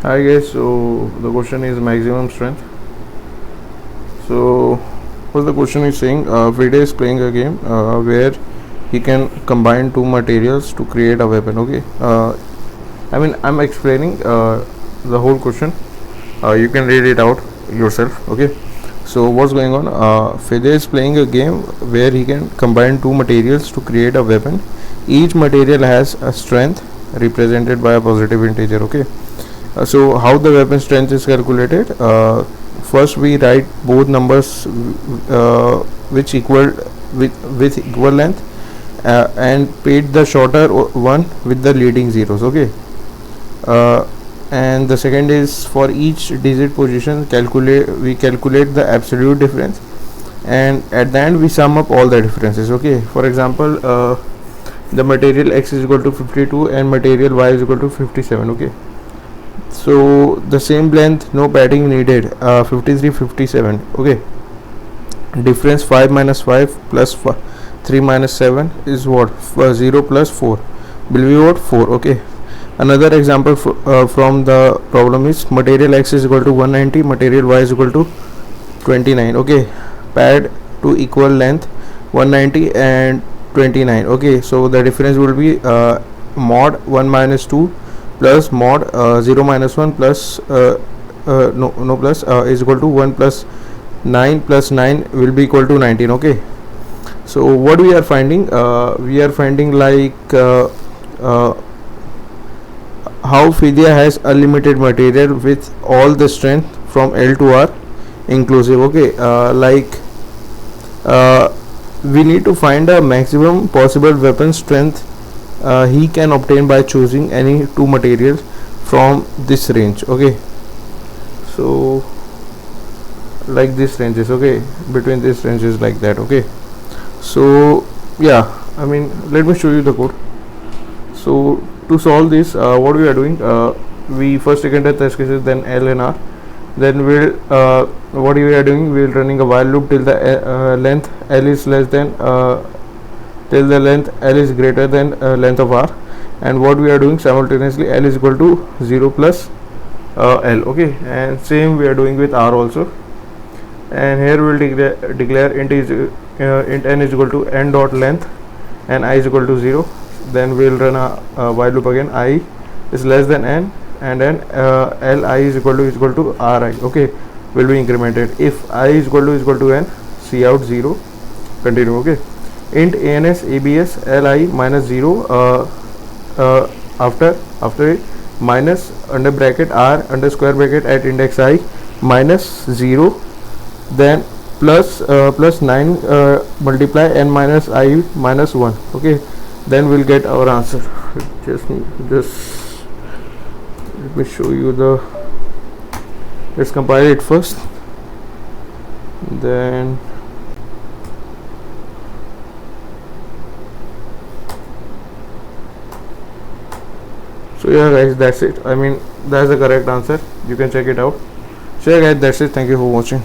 Hi guys, so the question is maximum strength. So what the question is saying, Vijay is playing a game where he can combine two materials to create a weapon. Okay, I'm explaining the whole question. You can read it out yourself. Okay, so what's going on? Vijay is playing a game where he can combine two materials to create a weapon. Each material has a strength represented by a positive integer. Okay, so how the weapon strength is calculated? First we write both numbers which equal with equal length and paid the shorter one with the leading zeros. Okay, uh, and the second is for each digit position we calculate the absolute difference, and at the end we sum up all the differences. Okay, for example, the material x is equal to 52 and material y is equal to 57. Okay, so the same length, no padding needed, 53 57. Okay, difference 5 minus 5 plus 3 minus 7 is what? 0 plus 4 will be what? 4. Okay, another example from the problem is material x is equal to 190, material y is equal to 29. Okay, pad to equal length 190 and 29. Okay, so the difference will be mod 1 minus 2 plus mod 0 minus 1 plus no plus is equal to 1 plus 9 plus 9 will be equal to 19. Okay, so what we are finding, like how Fidya has unlimited material with all the strength from L to R inclusive. Okay, we need to find a maximum possible weapon strength he can obtain by choosing any two materials from this range. Okay, so like this ranges. Okay, between these ranges like that. Okay, so yeah, let me show you the code. So to solve this, what we are doing, we first taken the test cases, then L and R, then what we are doing, we're running a while loop till the length L is less than till the length L is greater than length of R, and what we are doing simultaneously, L is equal to 0 plus L. Okay, and same we are doing with R also, and here we will declare int n is equal to n dot length and I is equal to 0. Then we will run a while loop again, I is less than n, and then Li is equal to Ri. Okay, will be incremented. If I is equal to n, C out 0, continue. Okay, int ans abs Li minus 0 after it minus under bracket R under square bracket at index I minus 0, then plus 9 multiply n minus I minus 1. Okay, then we'll get our answer. Just let me show you let's compile it first, then so yeah guys, that's it. That's the correct answer. You can check it out. So yeah guys, that's it. Thank you for watching.